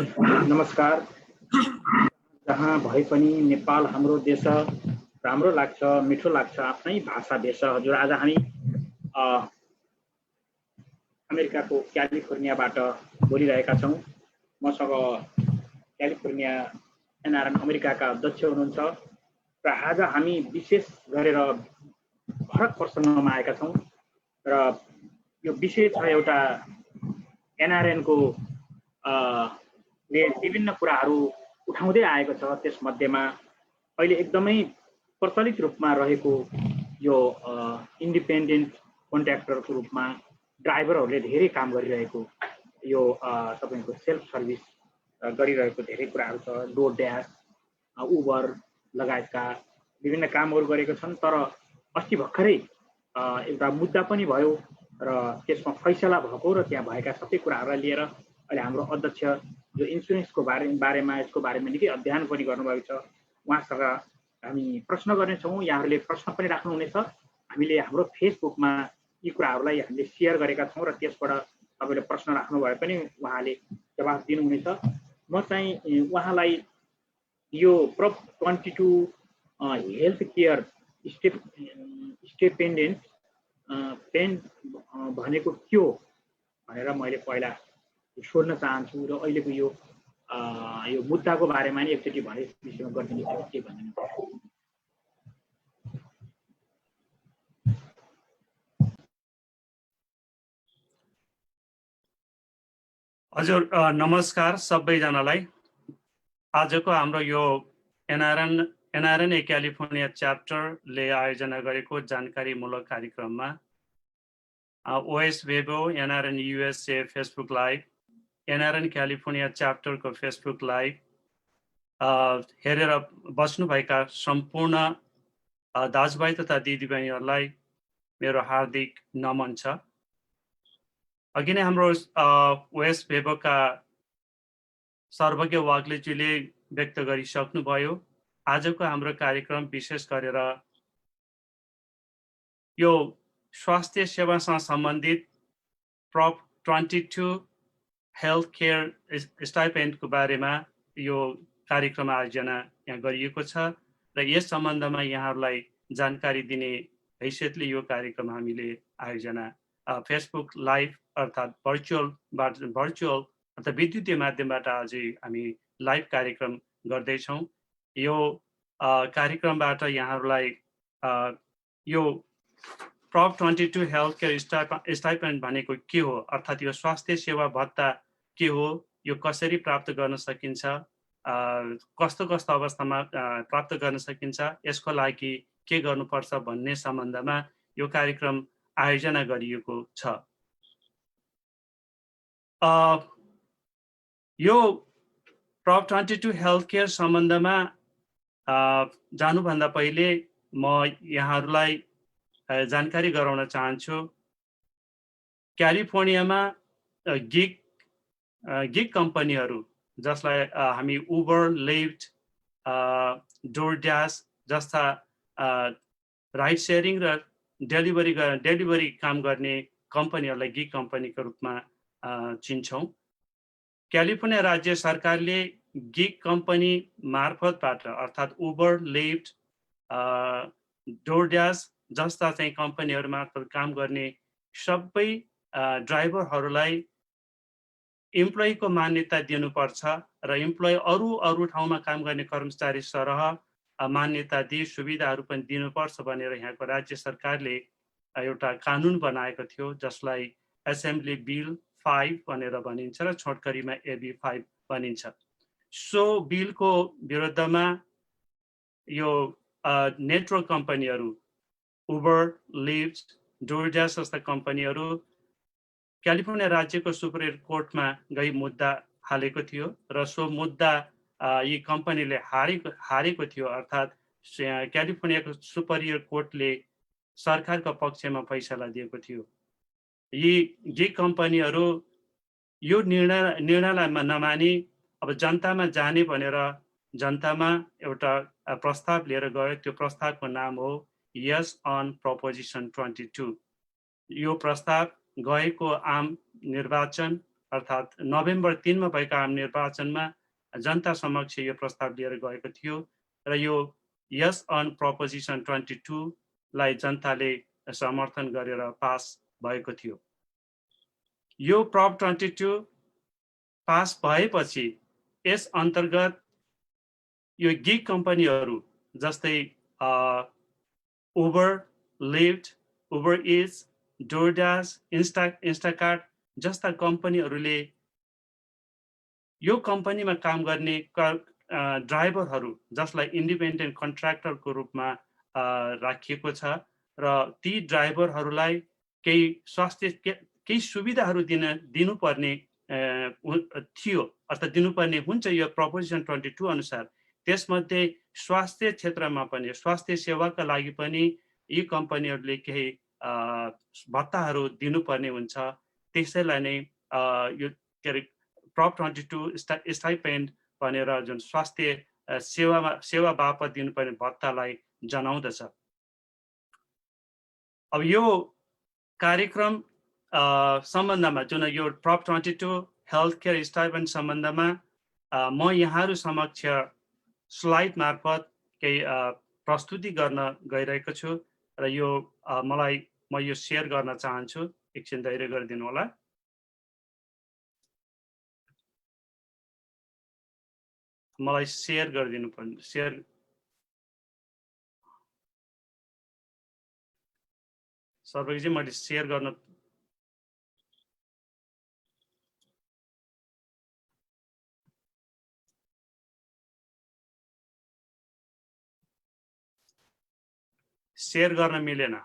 नमस्कार। जहाँ भए पनि नेपाल हाम्रो देश राम्रो लाग्छ, मिठो लाग्छ, आफ्नै भाषा देश। हजुर, आज हामी अमेरिकाको क्यालिफोर्नियाबाट बोलिरहेका छौँ। मसँग क्यालिफोर्निया एनआरएन अमेरिकाका अध्यक्ष हुनुहुन्छ र आज हामी विशेष गरेर फरक प्रसङ्गमा आएका छौँ र यो विषय छ एउटा एनआरएनको विभिन्न कुराहरू उठाउँदै आएको छ। त्यसमध्येमा अहिले एकदमै प्रचलित रूपमा रहेको यो इन्डिपेन्डेन्ट कन्ट्र्याक्टरको रूपमा ड्राइभरहरूले धेरै काम गरिरहेको यो तपाईँको सेल्फ सर्भिस गरिरहेको धेरै कुराहरू छ। डोरड्यास, उबर लगायतका विभिन्न कामहरू गरेको छन्। तर अस्ति भर्खरै एउटा मुद्दा पनि भयो र त्यसमा फैसला भएको र त्यहाँ भएका सबै कुराहरूलाई लिएर अहिले हाम्रो अध्यक्ष जो इन्सुरेन्सको बारेमा यसको बारेमा निकै अध्ययन पनि गर्नुभएको छ, उहाँसँग हामी प्रश्न गर्नेछौँ। यहाँहरूले प्रश्न पनि राख्नुहुनेछ। हामीले हाम्रो फेसबुकमा यी कुराहरूलाई हामीले सेयर गरेका छौँ र त्यसबाट तपाईँले प्रश्न राख्नु भए पनि उहाँले जवाफ दिनुहुनेछ। म चाहिँ उहाँलाई यो प्रोप 22 हेल्थ केयर स्टिपेन्डेन्ट पेन भनेको के हो भनेर मैले पहिला सोध्न चाहन्छु र अहिलेको यो मुद्दाको बारेमा नि एकचोटि भने विषयमा गरिदिनुहोस् के भन्नुहुन्छ। हजुर, नमस्कार सबैजनालाई। आजको हाम्रो यो एनआरएनए क्यालिफोर्निया च्याप्टरले आयोजना गरेको जानकारीमूलक कार्यक्रममा ओएस वेबो, NRN USA Facebook live, NRN California च्याप्टरको फेसबुक लाइभ हेरेर बस्नुभएका सम्पूर्ण दाजुभाइ तथा दिदीबहिनीहरूलाई मेरो हार्दिक नमन छ। अघि नै हाम्रो ओएस वेबोका सर्वज्ञ वाग्लेज्यूले व्यक्त गरिसक्नुभयो। आजको हाम्रो कार्यक्रम विशेष गरेर यो स्वास्थ्य सेवासँग सम्बन्धित प्रोप 22 हेल्थ केयर स्टाइपेन्डको बारेमा यो कार्यक्रम आयोजना यहाँ गरिएको छ र यस सम्बन्धमा यहाँहरूलाई जानकारी दिने हैसियतले यो कार्यक्रम हामीले आयोजना फेसबुक लाइभ अर्थात् भर्चुअल अर्थात् विद्युतीय माध्यमबाट अझै हामी लाइभ कार्यक्रम गर्दैछौँ। यो कार्यक्रमबाट यहाँहरूलाई यो प्रोप 22 हेल्थ केयर स्टाइपेन्ड भनेको के हो, अर्थात् यो स्वास्थ्य सेवा भत्ता के हो, यो कसरी प्राप्त गर्न सकिन्छ, कस्तो कस्तो अवस्थामा प्राप्त गर्न सकिन्छ, यसको लागि के गर्नुपर्छ भन्ने सम्बन्धमा यो कार्यक्रम आयोजना गरिएको छ। यो प्रोप 22 हेल्थ केयर सम्बन्धमा जानुभन्दा पहिले म यहाँहरूलाई जानकारी गराउन चाहन्छु। क्यालिफोर्नियामा गिग कम्पनीहरू जसलाई हामी उबर, लिफ्ट, डोरड्यास जस्ता राइड सेयरिङ र डेलिभरी काम गर्ने कम्पनीहरूलाई गिग कम्पनीको रूपमा चिन्छौँ। क्यालिफोर्निया राज्य सरकारले गिग कम्पनी मार्फतबाट अर्थात् उबर, लिफ्ट, डोरड्यास जस्ता चाहिँ कम्पनीहरू मार्फत काम गर्ने सबै ड्राइभरहरूलाई इम्प्लोइको मान्यता दिनुपर्छ र इम्प्लोइ अरू ठाउँमा काम गर्ने कर्मचारी सरह मान्यता दिई सुविधाहरू पनि दिनुपर्छ भनेर यहाँको राज्य सरकारले एउटा कानुन बनाएको थियो, जसलाई एसेम्ब्ली बिल 5 भनेर भनिन्छ र छोटकरीमा AB 5 भनिन्छ। सो बिलको विरुद्धमा यो नेटवर्क कम्पनीहरू उबर, लिफ्ट, डोरड्यास जस्ता कम्पनीहरू क्यालिफोर्निया राज्यको सुप्रिम कोर्टमा गई मुद्दा हालेको थियो र सो मुद्दा यी कम्पनीले हारेको थियो, अर्थात् क्यालिफोर्नियाको सुपरियर कोर्टले सरकारको पक्षमा फैसला दिएको थियो। यी गिग कम्पनीहरू यो निर्णयलाई नमानी अब जनतामा जाने भनेर जनतामा एउटा प्रस्ताव लिएर गयो। त्यो प्रस्तावको नाम हो यस अन प्रोपोजिसन 22। यो प्रस्ताव गएको आम निर्वाचन अर्थात् नोभेम्बर 3 मा भएका आम निर्वाचनमा जनता समक्ष यो प्रस्ताव लिएर गएको थियो र यो यस अन प्रोपोजिसन 22 लाई जनताले समर्थन गरेर पास भएको थियो। यो प्रप 22 पास भएपछि यस अन्तर्गत यो गिग कम्पनीहरू जस्तै Uber, Lyft, Uber Eats, DoorDash, Instacart जस्ता कम्पनीहरूले यो कम्पनीमा काम गर्ने ड्राइभरहरू जसलाई इन्डिपेन्डेन्ट कन्ट्र्याक्टरको रूपमा राखिएको छ र ती ड्राइभरहरूलाई केही सुविधाहरू दिनुपर्ने थियो अर्थात् दिनुपर्ने हुन्छ यो प्रोपोजिसन 22 अनुसार। त्यसमध्ये स्वास्थ्य क्षेत्रमा पनि स्वास्थ्य सेवाका लागि पनि यी कम्पनीहरूले केही भत्ताहरू दिनुपर्ने हुन्छ। त्यसैलाई नै यो के अरे प्रप 22 स्टाइपेन्ड भनेर जुन स्वास्थ्य सेवा बापत दिनुपर्ने भत्तालाई जनाउँदछ। अब यो कार्यक्रम सम्बन्धमा जुन यो प्रप 22 हेल्थ केयर स्टाइपेन्ड सम्बन्धमा म यहाँहरू समक्ष स्लाइड मार्फत केही प्रस्तुति गर्न गइरहेको छु र यो म यो सेयर गर्न चाहन्छु। एकछिन धैर्य गरिदिनु होला। मलाई सेयर गरिदिनु पर्ने सेयर सर्वैजी मैले सेयर गर्न मिलेन।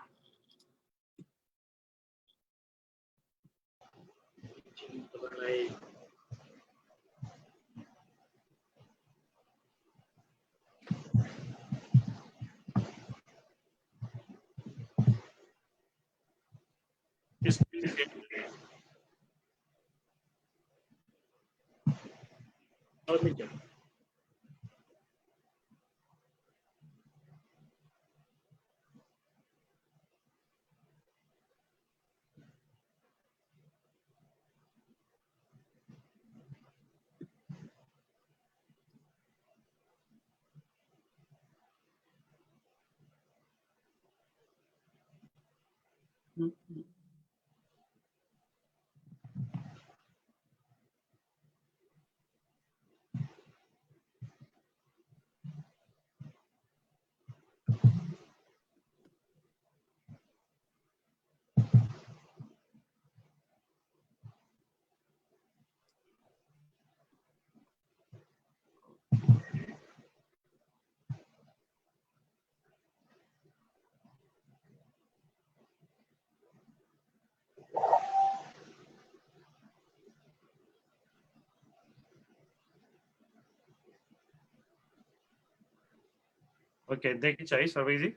ओके, देखिन्छ है सबैजी?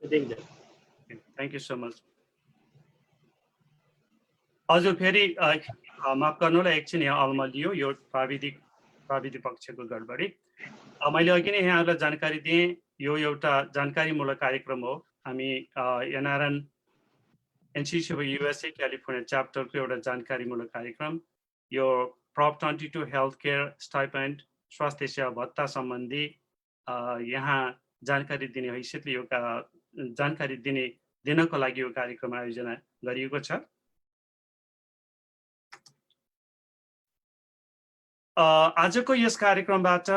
देखिन्छ। Thank you so much. हजुर फेरि माफ गर्नु होला, एकछिन यहाँ अल्मलियो यो प्राविधिक पक्षको गडबडी। मैले अघि नै यहाँहरूलाई जानकारी दिएँ, यो एउटा जानकारीमूलक कार्यक्रम हो। हामी NRN NCC of USA California च्याप्टरको एउटा जानकारीमूलक कार्यक्रम। यो प्रप 22 हेल्थ केयर स्टाइपेन्ड स्वास्थ्य सेवा भत्ता सम्बन्धी यहाँ जानकारी दिने हैसियतले यो जानकारी दिनको लागि यो कार्यक्रम आयोजना गरिएको छ। आजको यस कार्यक्रमबाट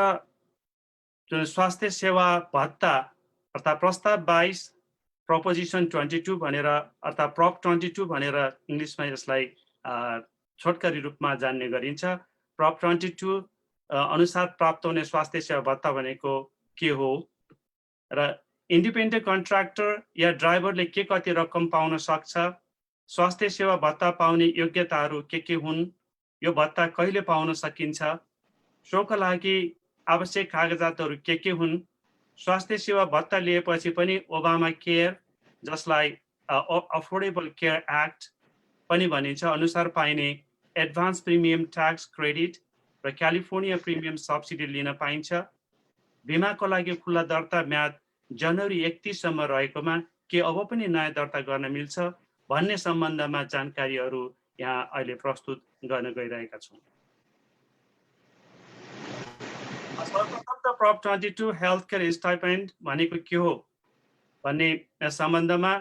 जुन स्वास्थ्य सेवा भत्ता अर्थात् प्रस्ताव 22 प्रोपोजिसन 22 भनेर अर्थात् प्रप 22 भनेर इङ्ग्लिसमा यसलाई छोटकरी रूपमा जान्ने गरिन्छ। प्रप 22 अनुसार प्राप्त हुने स्वास्थ्य सेवा भत्ता भनेको के हो र इन्डिपेन्डेन्ट कन्ट्र्याक्टर या ड्राइभरले के कति रकम पाउन सक्छ, स्वास्थ्य सेवा भत्ता पाउने योग्यताहरू के हुन्, यो भत्ता कहिले पाउन सकिन्छ, सोका लागि आवश्यक कागजातहरू के हुन्, स्वास्थ्य सेवा भत्ता लिएपछि पनि ओबामा केयर जसलाई अफोर्डेबल केयर एक्ट पनि भनिन्छ अनुसार पाइने एडभान्स प्रिमियम ट्याक्स क्रेडिट र क्यालिफोर्निया प्रिमियम सब्सिडी लिन पाइन्छ। बिमाको लागि खुल्ला दर्ता म्याद जनवरी 31 सम्म रहेकोमा के अब पनि नयाँ दर्ता गर्न मिल्छ भन्ने सम्बन्धमा जानकारीहरू यहाँ अहिले प्रस्तुत गर्न गइरहेका छौँ। सर्वप्रथम त प्रप 22 हेल्थ केयर स्टाइपेन्ड भनेको के हो भन्ने सम्बन्धमा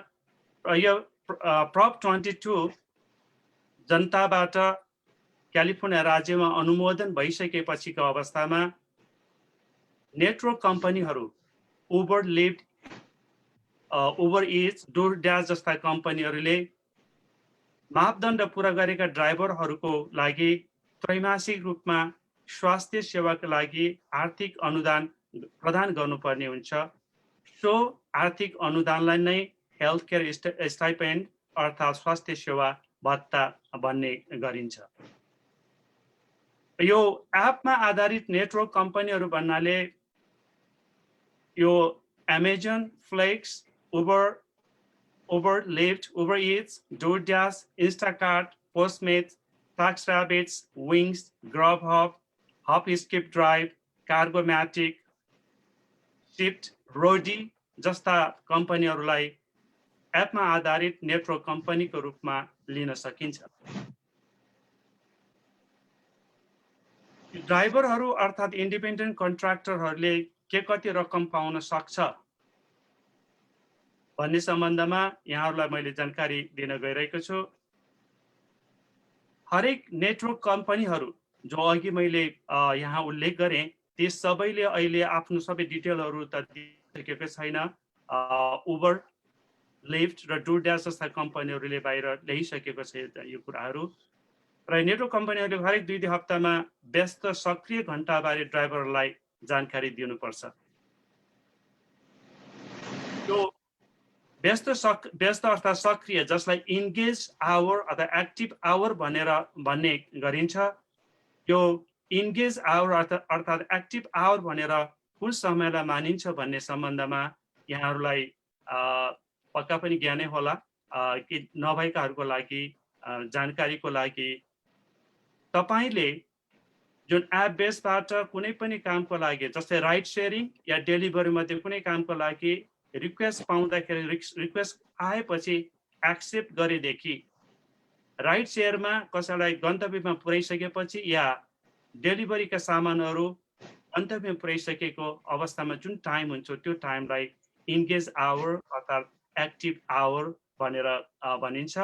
यो प्रप 22 जनताबाट क्यालिफोर्निया राज्यमा अनुमोदन भइसकेपछिको अवस्थामा नेटवर्क कम्पनीहरू उबर, लिफ्ट, उबर इट्स, डोरड्यास जस्ता कम्पनीहरूले मापदण्ड पुरा गरेका ड्राइभरहरूको लागि त्रैमासिक रूपमा स्वास्थ्य सेवाका लागि आर्थिक अनुदान प्रदान गर्नुपर्ने हुन्छ। सो आर्थिक अनुदानलाई नै हेल्थ केयर स्टाइपेन्ड अर्थात् स्वास्थ्य सेवा भत्ता भन्ने गरिन्छ। यो एपमा आधारित नेटवर्क कम्पनीहरू भन्नाले यो Amazon, Flex, Uber, Lyft, Uber Eats, DoorDash, Instacart, Postmates, TaskRabbits, Wingz, Grubhub, hop skip drive, Cargomatic, Shipt, Roadie जस्ता कम्पनीहरूलाई एपमा आधारित नेटवर्क कम्पनीको रूपमा लिन सकिन्छ। ड्राइभरहरू अर्थात् इन्डिपेन्डेन्ट कन्ट्र्याक्टरहरूले के कति रकम पाउन सक्छ भन्ने सम्बन्धमा यहाँहरूलाई मैले जानकारी दिन गइरहेको छु। हरेक नेटवर्क कम्पनीहरू जो अघि मैले यहाँ उल्लेख गरेँ ती सबैले अहिले आफ्नो सबै डिटेलहरू त दिइसकेको छैन। उबर, लिफ्ट र डोरड्यास जस्ता कम्पनीहरूले बाहिर ल्याइसकेको छ यो कुराहरू र नेटवर्क कम्पनीहरूले हरेक 2 हप्तामा व्यस्त सक्रिय घण्टाबारे ड्राइभरलाई जानकारी दिनुपर्छ। यो व्यस्त अर्थात् सक्रिय जसलाई इन्गेज आवर अथवा एक्टिभ आवर भन्ने गरिन्छ। यो इन्गेज आवर अर्थात् एक्टिभ आवर भनेर कुन समयलाई मानिन्छ भन्ने सम्बन्धमा यहाँहरूलाई पक्का पनि ज्ञानै होला कि नभएकाहरूको लागि जानकारीको लागि तपाईले जुन एप बेसबाट कुनै पनि कामको लागि जस्तै राइड सेयरिङ या डेलिभरी मध्ये कुनै कामको लागि रिक्वेस्ट पाउँदाखेरि रिक्वेस्ट आएपछि एक्सेप्ट गरेदेखि राइड सेयरमा कसैलाई गन्तव्यमा पुर्याइसकेपछि या डेलिभरीका सामानहरू गन्तव्यमा पुर्याइसकेको अवस्थामा जुन टाइम हुन्छ त्यो टाइमलाई इन्गेज आवर अर्थात् एक्टिभ आवर भनेर भनिन्छ।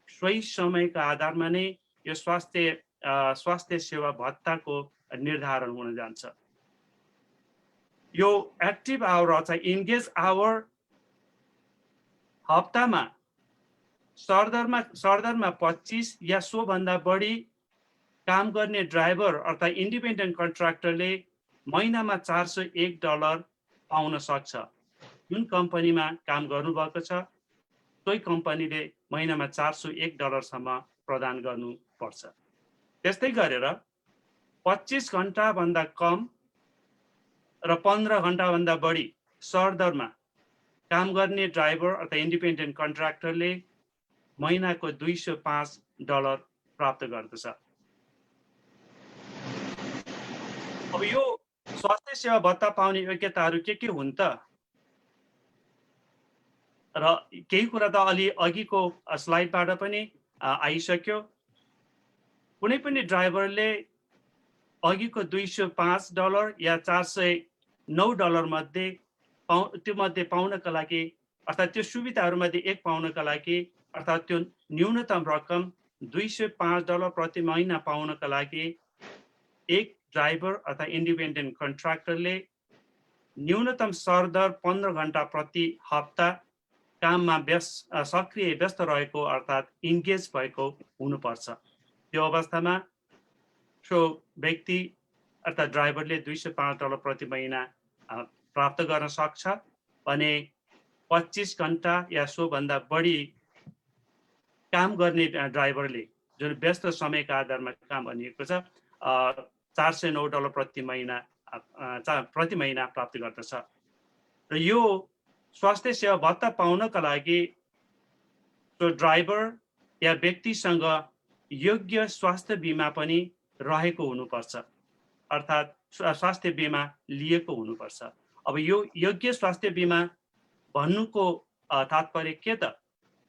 सोही समयको आधारमा नै यो स्वास्थ्य सेवा भत्ताको निर्धारण हुन जान्छ। यो एक्टिभ आवर अथवा इन्गेज आवर हप्तामा सरदरमा 25 या सो भन्दा बढी काम गर्ने ड्राइभर अर्थात् इन्डिपेन्डेन्ट कन्ट्र्याक्टरले महिनामा $401 पाउन सक्छ। जुन कम्पनीमा काम गर्नुभएको छ सोही कम्पनीले महिनामा $401 सम्म प्रदान गर्नुपर्छ। त्यस्तै गरेर 25 घण्टा भन्दा कम र 15 घण्टा भन्दा बढी सरदरमा काम गर्ने ड्राइभर अथवा इन्डिपेन्डेन्ट कन्ट्र्याक्टरले महिनाको $205 प्राप्त गर्दछ। अब यो स्वास्थ्य सेवा भत्ता पाउने योग्यताहरू के हुन् त र केही कुरा त अलि अघिको स्लाइडबाट पनि आइसक्यो। कुनै पनि ड्राइभरले अघिको $205 या $409 मध्ये त्यो मध्ये पाउनका लागि अर्थात् त्यो सुविधाहरूमध्ये एक पाउनका लागि अर्थात् त्यो न्यूनतम रकम $205 प्रति महिना पाउनका लागि एक ड्राइभर अथवा इन्डिपेन्डेन्ट कन्ट्र्याक्टरले न्यूनतम सरदर 15 घण्टा प्रति हप्ता काममा सक्रिय व्यस्त रहेको अर्थात् इन्गेज भएको हुनुपर्छ। त्यो अवस्थामा सो व्यक्ति अर्थात् ड्राइभरले $205 प्रति महिना प्राप्त गर्न सक्छ भने 25 घण्टा या सो भन्दा बढी काम गर्ने ड्राइभरले जुन व्यस्त समयका आधारमा काम भनिएको छ $409 प्रति महिना प्राप्त गर्दछ। र यो स्वास्थ्य सेवा भत्ता पाउनका लागि ड्राइभर या व्यक्तिसँग योग्य स्वास्थ्य बिमा पनि रहेको हुनुपर्छ अर्थात् स्वास्थ्य बिमा लिएको हुनुपर्छ। अब यो योग्य स्वास्थ्य बिमा भन्नुको तात्पर्य के त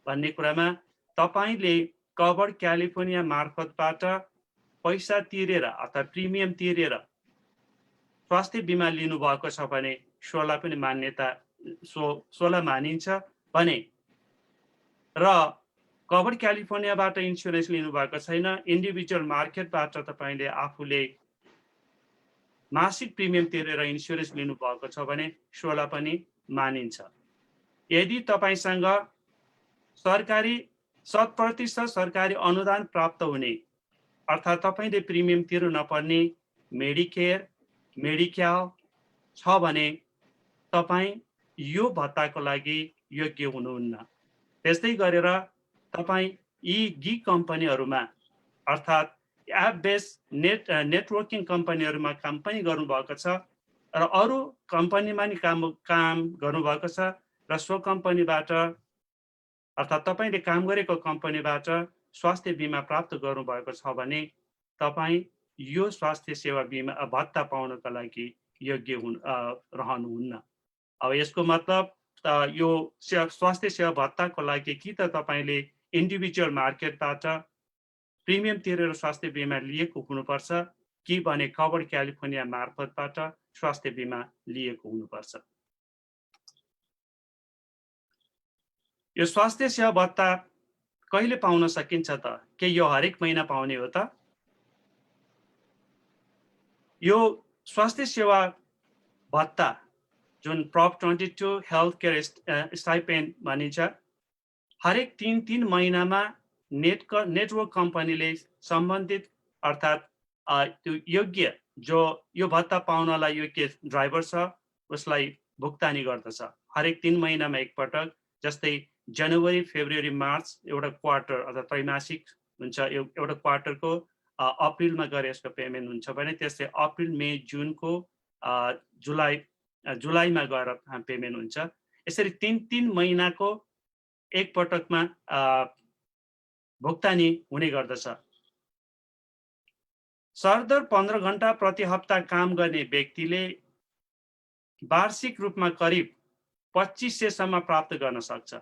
भन्ने कुरामा तपाईले कभर क्यालिफोर्निया मार्फतबाट पैसा तिरेर अथवा प्रिमियम तिरेर स्वास्थ्य बिमा लिनुभएको छ भने सोलाई पनि मान्यता सोलाई मानिन्छ भने र कभर क्यालिफोर्नियाबाट इन्सुरेन्स लिनुभएको छैन, इन्डिभिजुअल मार्केटबाट तपाईँले आफूले मासिक प्रिमियम तिरेर इन्सुरेन्स लिनुभएको छ भने सोलाई पनि मानिन्छ। यदि तपाईसँग सरकारी 100% सरकारी अनुदान प्राप्त हुने अर्थात् तपाईँले प्रिमियम तिर्नु नपर्ने मेडिकेयर मेडिक्याल छ भने तपाईँ यो भत्ताको लागि योग्य हुनुहुन्न। त्यस्तै गरेर तपाईँ यी गिग कम्पनीहरूमा अर्थात् एप बेस्ड नेटवर्किङ कम्पनीहरूमा काम पनि गर्नुभएको छ र अरू कम्पनीमा नि काम गर्नुभएको छ र सो कम्पनीबाट अर्थात् तपाईँले काम गरेको कम्पनीबाट स्वास्थ्य बिमा प्राप्त गर्नुभएको छ भने तपाईँ यो स्वास्थ्य सेवा बिमा भत्ता पाउनका लागि योग्य रहनुहुन्न। अब यसको मतलब यो स्वास्थ्य सेवा भत्ताको लागि कि त तपाईँले इन्डिभिजुअल मार्केटबाट प्रिमियम तिरेर स्वास्थ्य बिमा लिएको हुनुपर्छ कि भने कभर क्यालिफोर्निया मार्फतबाट स्वास्थ्य बिमा लिएको हुनुपर्छ। यो स्वास्थ्य सेवा भत्ता कहिले पाउन सकिन्छ त? के यो हरेक महिना पाउने हो त? यो स्वास्थ्य सेवा भत्ता जुन प्रप 22 हेल्थ केयर स्टाइपेन्ड भनिन्छ, हरेक 3 महिनामा नेटवर्क कम्पनीले सम्बन्धित अर्थात् त्यो योग्य जो यो भत्ता पाउनलाई योग्य ड्राइभर छ उसलाई भुक्तानी गर्दछ। हरेक 3 महिनामा एकपटक, जस्तै जनवरी फेब्रुअरी मार्च एउटा क्वार्टर अथवा त्रैमासिक हुन्छ, एउटा क्वार्टरको अप्रिलमा गरे यसको पेमेन्ट हुन्छ भने त्यस्तै अप्रिल मे जुनको जुलाईमा गएर पेमेन्ट हुन्छ। यसरी 3 महिनाको एकपटकमा भुक्तानी हुने गर्दछ। सरदर 15 घण्टा प्रति हप्ता काम गर्ने व्यक्तिले वार्षिक रूपमा करिब 2500 सम्म प्राप्त गर्न सक्छ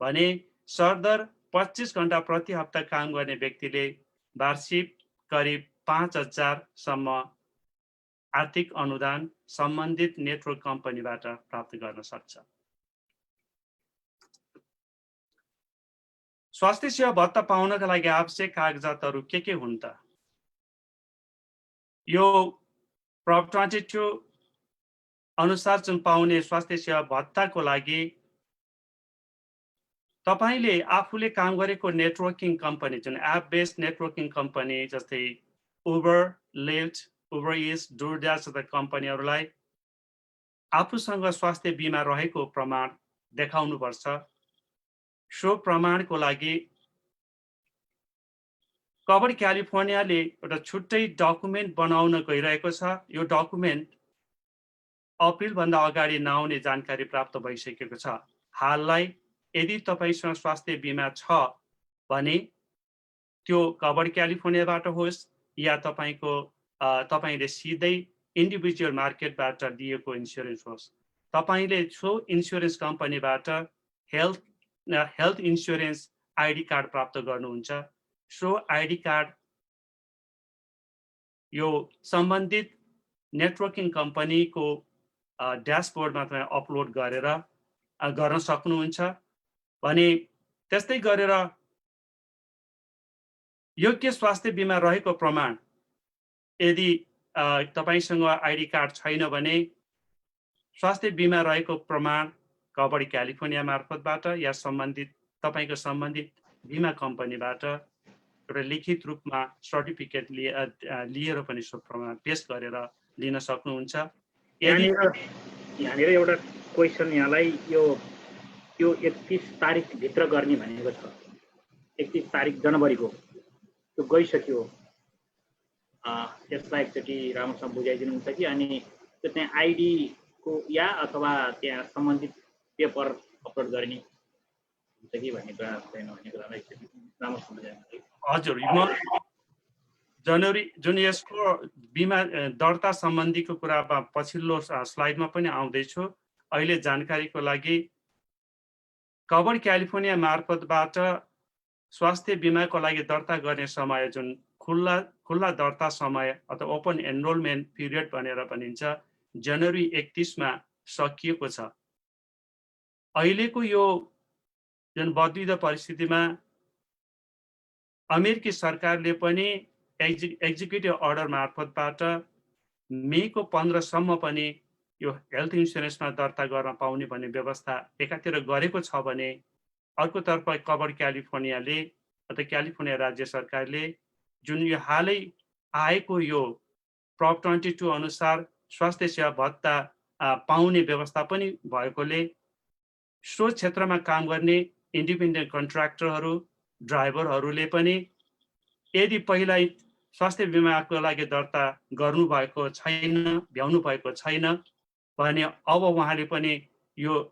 भने सरदर 25 घण्टा प्रति हप्ता काम गर्ने व्यक्तिले वार्षिक करिब 5000 सम्म आर्थिक अनुदान सम्बन्धित नेटवर्क कम्पनीबाट प्राप्त गर्न सक्छ। स्वास्थ्य सेवा भत्ता पाउनका लागि आवश्यक कागजातहरू के हुन् त? यो प्रप 22 अनुसार जुन पाउने स्वास्थ्य सेवा भत्ताको लागि तपाईले आफूले काम गरेको नेटवर्किङ कम्पनी जुन एप बेस्ड नेटवर्किङ कम्पनी जस्तै उबर, लिफ्ट, उबर इट्स, डोरड्यास जस्ता कम्पनीहरूलाई आफूसँग स्वास्थ्य बिमा रहेको प्रमाण देखाउनुपर्छ। सो प्रमाणको लागि कभर क्यालिफोर्नियाले एउटा छुट्टै डकुमेन्ट बनाउन गइरहेको छ। यो डकुमेन्ट अप्रिलभन्दा अगाडि नआउने जानकारी प्राप्त भइसकेको छ। हाललाई यदि तपाईसँग स्वास्थ्य बिमा छ भने त्यो कभर क्यालिफोर्नियाबाट होस् या तपाईले सिधै इन्डिभिजुअल मार्केटबाट दिएको इन्सुरेन्स होस्, तपाईले सो इन्सुरेन्स कम्पनीबाट हेल्थ इन्सुरेन्स आइडी कार्ड प्राप्त गर्नुहुन्छ। सो आइडी कार्ड यो सम्बन्धित नेटवर्किङ कम्पनीको ड्यासबोर्डमा तपाईँ अपलोड गर्न सक्नुहुन्छ भने त्यस्तै गरेर योग्य स्वास्थ्य बिमा रहेको प्रमाण यदि तपाईसँग आइडी कार्ड छैन भने स्वास्थ्य बिमा रहेको प्रमाण कभर क्यालिफोर्निया मार्फतबाट या तपाईको सम्बन्धित बिमा कम्पनीबाट एउटा लिखित रूपमा सर्टिफिकेट लिएर पनि सो प्रमाण पेश गरेर लिन सक्नुहुन्छ। यहाँनिर एउटा क्वेसन यहाँलाई यो 31 तारिक भित्र गर्ने भनेको छ। 31 तारिक जनवरीको त्यो गइसक्यो। त्यसलाई एकचोटि राम्रोसँग बुझाइदिनुहुन्छ कि? अनि त्यो चाहिँ आइडी को या अथवा त्यहाँ सम्बन्धित पेपर अपलोड गर्ने हुन्छ कि भन्ने कुरा छैन भन्ने कुरालाई एकचोटि राम्रोसँग बुझाइदिनुहुन्छ। हजुर, जनवरी जुन यसको बिमा दर्ता सम्बन्धीको कुरा पछिल्लो स्लाइडमा पनि आउँदैछु। अहिले जानकारीको लागि कभर क्यालिफोर्निया मार्फतबाट स्वास्थ्य बिमाको लागि दर्ता गर्ने समय जुन खुल्ला दर्ता समय अथवा ओपन एनरोलमेन्ट पिरियड भनेर भनिन्छ जनवरी 31 मा सकिएको छ। अहिलेको यो जुन बदलिदो परिस्थितिमा अमेरिकी सरकारले पनि एक्जिक्युटिभ अर्डर मार्फतबाट मेको 15 सम्म पनि यो हेल्थ इन्सुरेन्समा दर्ता गर्न पाउने भन्ने व्यवस्था एकातिर गरेको छ भने अर्कोतर्फ कभर क्यालिफोर्नियाले अथवा क्यालिफोर्निया राज्य सरकारले जुन यो हालै आएको यो प्रप 22 अनुसार स्वास्थ्य सेवा भत्ता पाउने व्यवस्था पनि भएकोले सो क्षेत्रमा काम गर्ने इन्डिपेन्डेन्ट कन्ट्र्याक्टरहरू ड्राइभरहरूले पनि यदि पहिला स्वास्थ्य बिमाको लागि दर्ता गर्नुभएको छैन भ्याउनु भएको छैन भने अब उहाँले पनि यो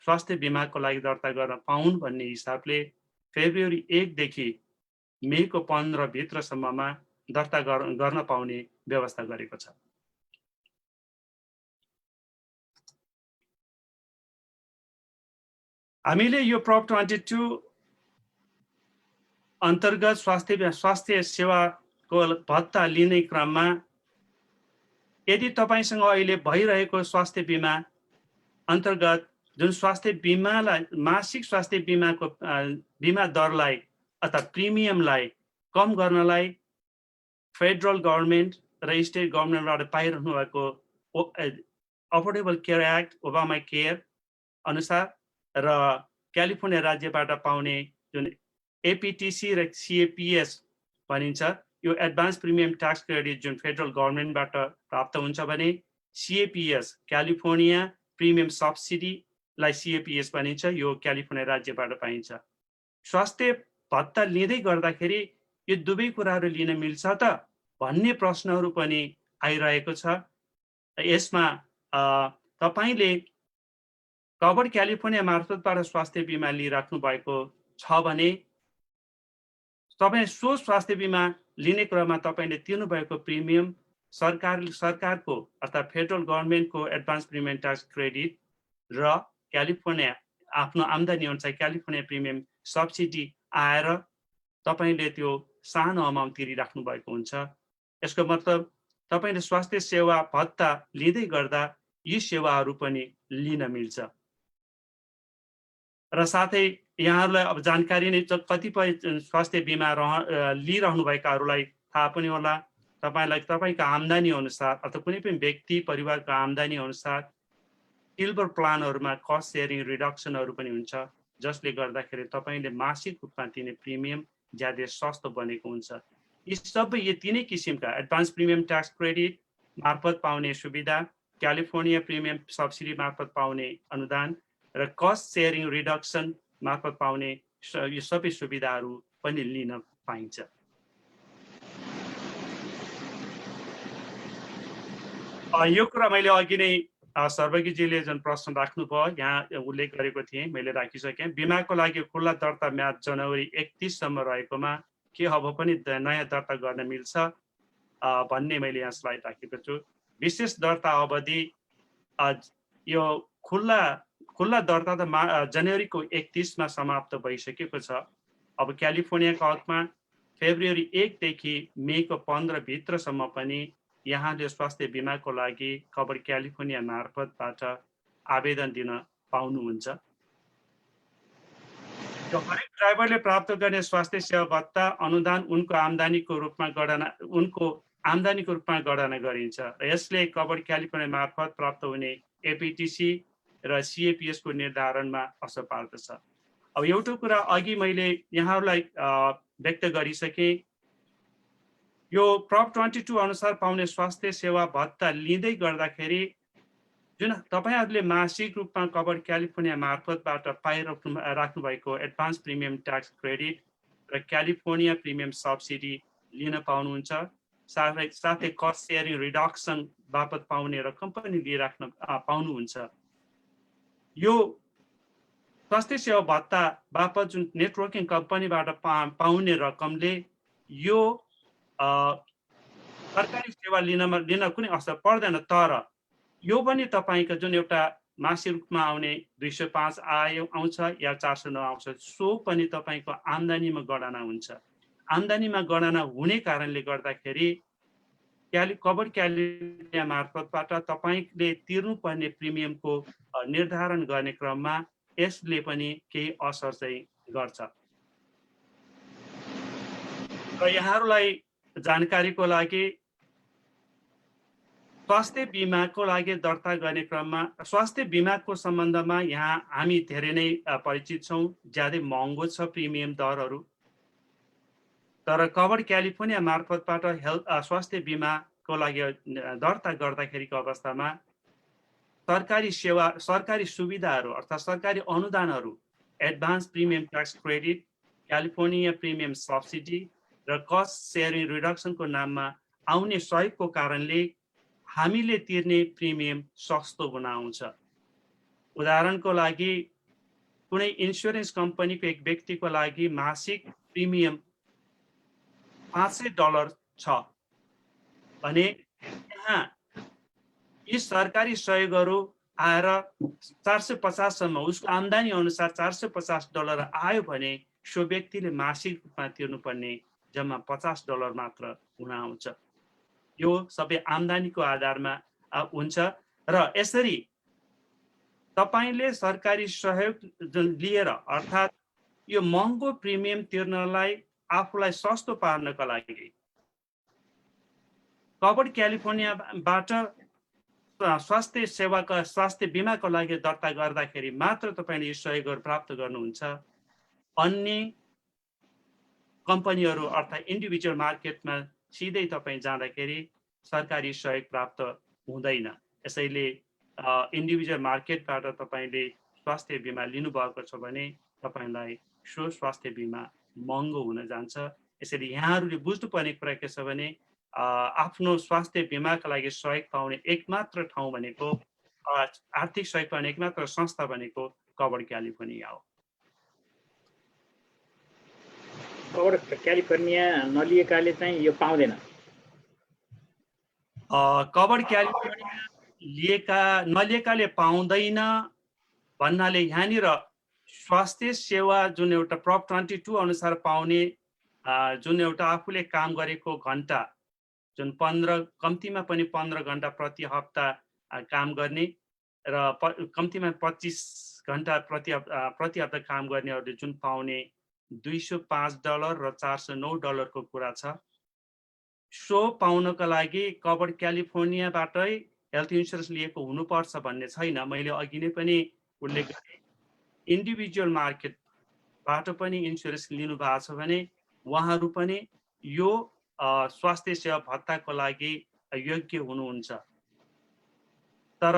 स्वास्थ्य बिमाको लागि दर्ता गर्न पाउन् भन्ने हिसाबले फेब्रुअरी 1 देखि मेको 15 भित्रसम्ममा दर्ता गर्न पाउने व्यवस्था गरेको छ। हामीले यो प्रप 22 अन्तर्गत स्वास्थ्य सेवाको भत्ता लिने क्रममा यदि तपाईसँग अहिले भइरहेको स्वास्थ्य बिमा अन्तर्गत जुन स्वास्थ्य बिमालाई मासिक स्वास्थ्य बिमाको बिमा दरलाई अथवा प्रिमियमलाई कम गर्नलाई फेडरल गभर्नमेन्ट र स्टेट गभर्नमेन्टबाट पाइरहनु भएको affordable care act Obama care अनुसार र क्यालिफोर्निया राज्यबाट पाउने जुन एपीटीसी र सीएपीएस भनिन्छ यो एडभान्स प्रिमियम ट्याक्स क्रेडिट जुन फेडरल गभर्नमेन्टबाट प्राप्त हुन्छ भने सीएपीएस क्यालिफोर्निया प्रिमियम सब्सिडीलाई सीएपीएस भनिन्छ यो क्यालिफोर्निया राज्यबाट पाइन्छ। स्वास्थ्य भत्ता लिँदै गर्दाखेरि यो दुवै कुराहरू लिन मिल्छ त भन्ने प्रश्नहरू पनि आइरहेको छ। यसमा तपाईले कभर क्यालिफोर्निया मार्फतबाट स्वास्थ्य बिमा लिइराख्नु भएको छ भने तपाईँ सो स्वास्थ्य बिमा लिने क्रममा तपाईले तिर्नु भएको प्रिमियम सरकारको अर्थात् फेडरल गभर्नमेन्टको एडभान्स प्रिमियम ट्याक्स क्रेडिट र क्यालिफोर्निया आफ्नो आम्दानी अनुसार क्यालिफोर्निया प्रिमियम सब्सिडी आएर तपाईले त्यो सानो अमाउन्ट तिरिराख्नु भएको हुन्छ। यसको मतलब तपाईले स्वास्थ्य सेवा भत्ता लिँदै गर्दा यी सेवाहरू पनि लिन मिल्छ। र साथै यहाँहरूलाई अब जानकारी नै कतिपय स्वास्थ्य बिमा लिइरहनु भएकाहरूलाई थाहा पनि होला तपाईलाई तपाईको आम्दानी अनुसार अथवा कुनै पनि व्यक्ति परिवारको आम्दानी अनुसार सिल्भर प्लानहरूमा कस्ट सेयरिङ रिडक्सनहरू पनि हुन्छ जसले गर्दाखेरि तपाईले मासिक रूपमा तिर्ने प्रिमियम ज्यादै सस्तो बनेको हुन्छ। यी सबै यो तीनै किसिमका एडभान्स प्रिमियम ट्याक्स क्रेडिट मार्फत पाउने सुविधा, क्यालिफोर्निया प्रिमियम सब्सिडी मार्फत पाउने अनुदान र कस्ट सेयरिङ रिडक्सन मार्फत पाउने यो सबै सुविधाहरू पनि लिन पाइन्छ। यो कुरा मैले अघि नै सर्वज्ञजीले जुन प्रश्न राख्नुभयो यहाँ उल्लेख गरेको थिएँ मैले राखिसकेँ। बिमाको लागि खुल्ला दर्ता म्याद जनवरी 31 सम्म रहेकोमा के अब पनि नयाँ दर्ता गर्न मिल्छ भन्ने मैले यहाँ स्लाइड राखेको छु। विशेष दर्ता अवधि यो खुल्ला दर्ता त जनवरीको 31 मा समाप्त भइसकेको छ। अब क्यालिफोर्नियाको हकमा फेब्रुअरी 1 देखि मेको 15 भित्रसम्म पनि यहाँले स्वास्थ्य बिमाको लागि कभर क्यालिफोर्निया मार्फतबाट आवेदन दिन पाउनुहुन्छ। हरेक ड्राइभरले प्राप्त गर्ने स्वास्थ्य सेवा भत्ता अनुदान उनको आम्दानीको रूपमा गणना गरिन्छ र यसले कभर क्यालिफोर्निया मार्फत प्राप्त हुने एपीटीसी र सीएपीएस को निर्धारणमा असर पार्दछ। अब एउटा कुरा अघि मैले यहाँहरूलाई व्यक्त गरिसकेँ यो प्रप 22 अनुसार पाउने स्वास्थ्य सेवा भत्ता लिँदै गर्दाखेरि जुन तपाईहरूले मासिक रूपमा कभर क्यालिफोर्निया मार्फतबाट पाइराख्नु भएको एडभान्स प्रिमियम ट्याक्स क्रेडिट र क्यालिफोर्निया प्रिमियम सब्सिडी लिन पाउनुहुन्छ। साथै कस्ट सेयरिङ रिडक्सन बापत पाउने रकम पनि लिइराख्न पाउनुहुन्छ। यो स्वास्थ्य सेवा भत्ता बापत जुन नेटवर्किङ कम्पनीबाट पाउने रकमले यो सरकारी सेवा लिन कुनै असर पर्दैन, तर यो पनि तपाईको जुन एउटा मासिक रूपमा आउने 205 आउँछ या 409 आउँछ, सो पनि तपाईँको आम्दानीमा गणना हुन्छ। आम्दानीमा गणना हुने कारणले गर्दाखेरि कभर क्यालिफोर्निया मार्फतबाट तपाईँले तिर्नुपर्ने प्रिमियमको निर्धारण गर्ने क्रममा यसले पनि केही असर चाहिँ गर्छ। र यहाँहरूलाई जानकारीको लागि स्वास्थ्य बिमाको लागि दर्ता गर्ने क्रममा स्वास्थ्य बिमाको सम्बन्धमा यहाँ हामी धेरै नै परिचित छौँ। ज्यादै महँगो छ प्रिमियम दरहरू, तर कभर क्यालिफोर्निया मार्फतबाट स्वास्थ्य बिमाको लागि दर्ता गर्दाखेरिको अवस्थामा सरकारी सेवा, सरकारी सुविधाहरू अर्थात् सरकारी अनुदानहरू, advance premium tax credit, California premium subsidy र कस्ट सेयरिङ रिडक्सनको नाममा आउने सहयोगको कारणले हामीले तिर्ने प्रिमियम सस्तो हुन आउँछ। उदाहरणको लागि कुनै इन्स्योरेन्स कम्पनीको एक व्यक्तिको लागि मासिक प्रिमियम $500 छ भने यहाँ यी सरकारी सहयोगहरू आएर 450 सम्म उसको आम्दानी अनुसार $450 आयो भने सो व्यक्तिले मासिक रूपमा तिर्नुपर्ने जम्मा $50 मात्र हुन आउँछ। यो सबै आम्दानीको आधारमा हुन्छ र यसरी तपाईले सरकारी सहयोग लिएर अर्थात् यो महँगो प्रिमियम तिर्नलाई आफूलाई सस्तो पार्नका लागि कभर क्यालिफोर्नियाबाट स्वास्थ्य सेवाका स्वास्थ्य बिमाको लागि दर्ता गर्दाखेरि मात्र तपाईले यो सहयोगहरू प्राप्त गर्नुहुन्छ। अन्य कम्पनीहरू अर्थात् इन्डिभिजुअल मार्केटमा सिधै तपाईँ जाँदाखेरि सरकारी सहयोग प्राप्त हुँदैन। यसैले इन्डिभिजुअल मार्केटबाट तपाईले स्वास्थ्य बिमा लिनुभएको छ भने तपाईलाई सो स्वास्थ्य बिमा महँगो हुन जान्छ। यसैले यहाँहरूले बुझ्नुपर्ने कुरा के छ भने आफ्नो स्वास्थ्य बिमाका लागि सहयोग पाउने एकमात्र ठाउँ भनेको आर्थिक सहयोग पाउने एकमात्र संस्था भनेको कभर क्यालिफोर्निया हो। कभर क्यालिफोर्निया नलिएकाले चाहिँ यो पाउँदैन। कभर क्यालिफोर्निया नलिएकाले पाउँदैन भन्नाले यहाँनिर स्वास्थ्य सेवा जुन एउटा प्रप 22 अनुसार पाउने जुन एउटा आफूले काम गरेको घण्टा जुन 15 कम्तीमा पनि 15 घण्टा प्रति हप्ता काम गर्ने र कम्तीमा 25 घण्टा प्रति हप्ता काम गर्नेहरूले जुन पाउने $205 र $409 को कुरा छ। सो पाउनका लागि कभर क्यालिफोर्नियाबाटै हेल्थ इन्सुरेन्स लिएको हुनुपर्छ भन्ने छैन। मैले अघि नै पनि उल्लेख गरेँ, इन्डिभिजुअल मार्केटबाट पनि इन्सुरेन्स लिनु भएको छ भने उहाँहरू पनि यो स्वास्थ्य सेवा भत्ताको लागि योग्य हुनुहुन्छ। तर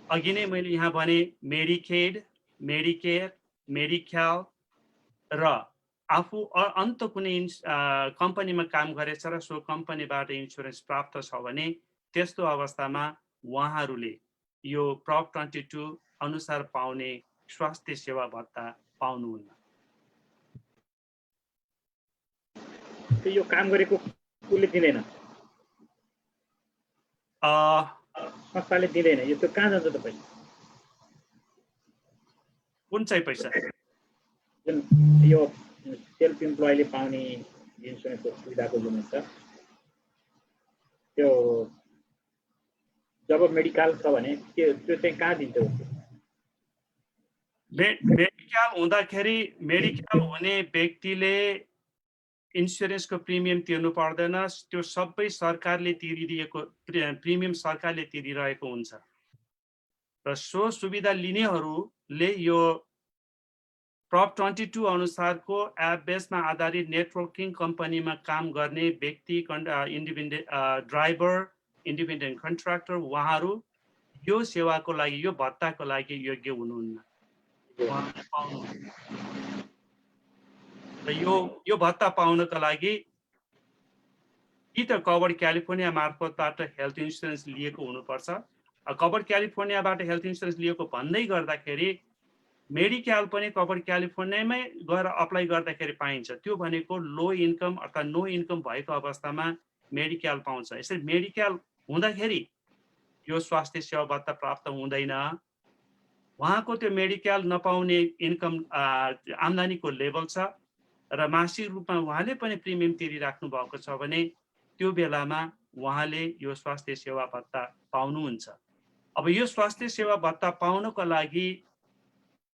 अघि नै मैले यहाँ भने मेडिकेड, मेडिकेयर, मेडिक्याल र आफू अन्त कुनै कम्पनीमा काम गरेछ र सो कम्पनीबाट इन्सुरेन्स प्राप्त छ भने त्यस्तो अवस्थामा उहाँहरूले यो प्रप 22 अनुसार पाउने स्वास्थ्य सेवा भत्ता पाउनुहुन्न। यो काम गरेको कुले दिँदैन, संस्थाले दिँदैन, यो त कहाँ जान्छ तपाईँ? कुन चाहिँ पैसा? जुन यो सेल्फ इम्प्लोइले पाउने इन्सुरेन्सको सुविधाको जुन हुन्छ त्यो जब मेडिकल छ भने त्यो चाहिँ कहाँ दिन्छ? मेडिकल हुँदाखेरि मेडिकल हुने व्यक्तिले इन्सुरेन्सको प्रिमियम तिर्नु पर्दैन। त्यो सबै सरकारले तिरिदिएको प्रिमियम सरकारले तिरिरहेको हुन्छ र सो सुविधा लिनेहरूले यो प्रप 22 अनुसारको एप बेसमा आधारित नेटवर्किङ कम्पनीमा काम गर्ने व्यक्ति, इन्डिपेन्डेन्ट ड्राइभर, इन्डिपेन्डेन्ट कन्ट्र्याक्टर, उहाँहरू यो सेवाको लागि यो भत्ताको लागि योग्य हुनुहुन्न। र यो भत्ता पाउनका लागि कि त कभर क्यालिफोर्निया मार्फतबाट हेल्थ इन्सुरेन्स लिएको हुनुपर्छ। कभर क्यालिफोर्नियाबाट हेल्थ इन्सुरेन्स लिएको भन्दै गर्दाखेरि मेडिकल पनि कभर क्यालिफोर्नियामै गएर अप्लाई गर्दाखेरि पाइन्छ। त्यो भनेको लो इन्कम अर्थात् नो इन्कम भएको अवस्थामा मेडिकल पाउँछ। यसरी मेडिकल हुँदाखेरि यो स्वास्थ्य सेवा भत्ता प्राप्त हुँदैन, उहाँको त्यो मेडिकल नपाउने इन्कम आम्दानीको लेभल छ र मासिक रूपमा उहाँले पनि प्रिमियम तिरिराख्नु भएको छ भने त्यो बेलामा उहाँले यो स्वास्थ्य सेवा भत्ता पाउनुहुन्छ। अब यो स्वास्थ्य सेवा भत्ता पाउनको लागि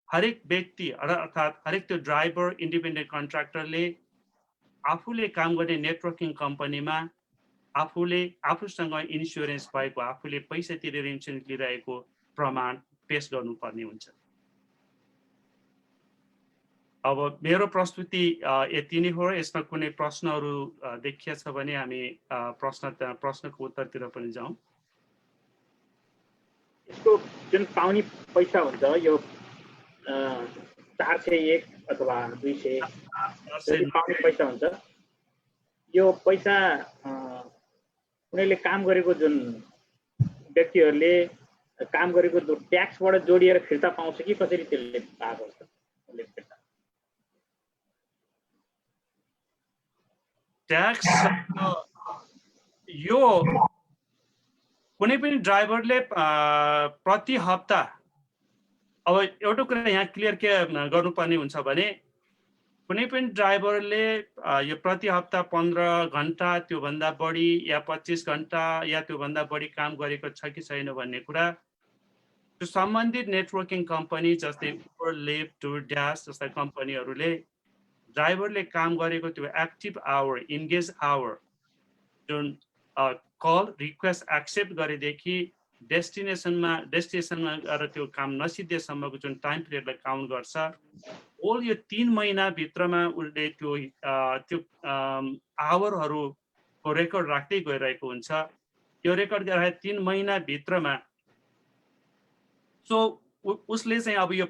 हरेक व्यक्ति अर्थात् हरेक त्यो ड्राइभर इन्डिपेन्डेन्ट कन्ट्र्याक्टरले आफूले काम गर्ने नेटवर्किङ कम्पनीमा आफूसँग इन्स्योरेन्स भएको, आफूले पैसा तिरेर इन्स्योरेन्स लिइरहेको प्रमाण पेश गर्नुपर्ने हुन्छ। अब मेरो प्रस्तुति यति नै हो। यसमा कुनै प्रश्नहरू देखिया छ भने हामी प्रश्नको उत्तरतिर पनि जाउँ। यसको जुन पाउने पैसा हुन्छ यो 401 अथवा 200 पाउने पैसा हुन्छ, यो पैसा कुनैले काम गरेको जुन व्यक्तिहरूले काम गरेको जो ट्याक्सबाट जोडिएर फिर्ता पाउँछ कि कसरी त्यसले पाएको हुन्छ? ट्याक्स यो कुनै पनि ड्राइभरले प्रति हप्ता, अब एउटा कुरा यहाँ क्लियर के गर्नुपर्ने हुन्छ भने कुनै पनि ड्राइभरले यो प्रति हप्ता 15 घण्टा त्योभन्दा बढी या 25 घण्टा या त्योभन्दा बढी काम गरेको छ कि छैन भन्ने कुरा त्यो सम्बन्धित नेटवर्किङ कम्पनी जस्तै उबर, लिफ्ट, डोरड्यास जस्ता कम्पनीहरूले ड्राइभरले काम गरेको त्यो एक्टिभ आवर, इन्गेज आवर जुन कल रिक्वेस्ट एक्सेप्ट गरेदेखि डेस्टिनेसनमा गएर त्यो काम नसिद्धेसम्मको जुन टाइम पिरियडलाई काउन्ट गर्छ। होल यो 3 महिनाभित्रमा उसले त्यो आवरहरूको रेकर्ड राख्दै गइरहेको हुन्छ। त्यो रेकर्ड गरेर 3 महिनाभित्रमा उसले चाहिँ अब यो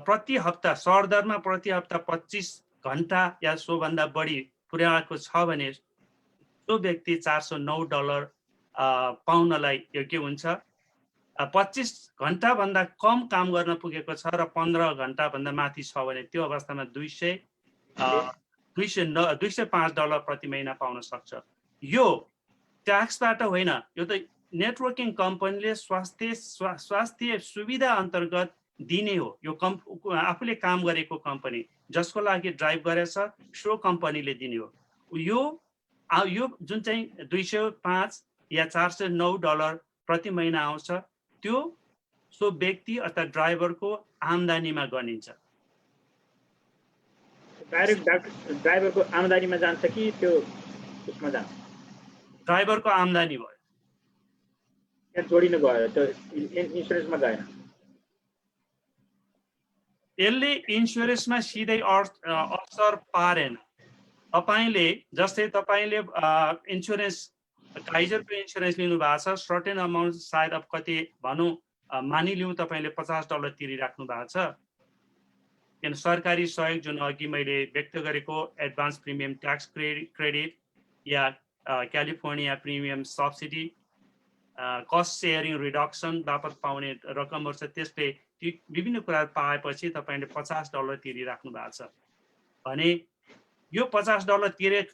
प्रति हप्ता सरदरमा प्रति हप्ता 25 घण्टा या सोभन्दा बढी पुर्याएको छ भने त्यो व्यक्ति $409 पाउनलाई योग्य हुन्छ। 25 घण्टाभन्दा कम काम गर्न पुगेको छ र 15 घण्टाभन्दा माथि छ भने त्यो अवस्थामा $205 प्रति महिना पाउन सक्छ। यो ट्याक्सबाट होइन, यो त नेटवर्किङ कम्पनीले स्वास्थ्य सुविधा अन्तर्गत दिने हो। यो आफूले काम गरेको कम्पनी जसको लागि ड्राइभ गरेछ सो कम्पनीले दिने हो। यो जुन चाहिँ $205 या $409 प्रति महिना आउँछ त्यो सो व्यक्ति अथवा ड्राइभरको आम्दानीमा गनिन्छ। ड्राइभरको आम्दानीमा जान्छ कि त्यो उसमा जान्छ? ड्राइभरको आम्दानी भयो, त्यहाँ जोडिनु गयो, त्यो इन्स्योरेन्समा गएन। यसले इन्स्योरेन्समा सिधै असर पारेन। तपाईले जस्तै तपाईले इन्स्योरेन्स काइजरको इन्स्योरेन्स लिनु भएको छ, सर्टेन अमाउन्ट सायद अब कति भनौँ मानिलिउँ तपाईले $50 तिरिराख्नु भएको छ। किन सरकारी सहयोग जुन अघि मैले व्यक्त गरेको एडभान्स प्रिमियम ट्याक्स क्रेडिट या California premium subsidy, cost sharing reduction बापत पाउने रकमहरू छ। त्यसले विभिन्न कुराहरू पाएपछि तपाईले $50 तिरिराख्नु भएको छ भने यो $50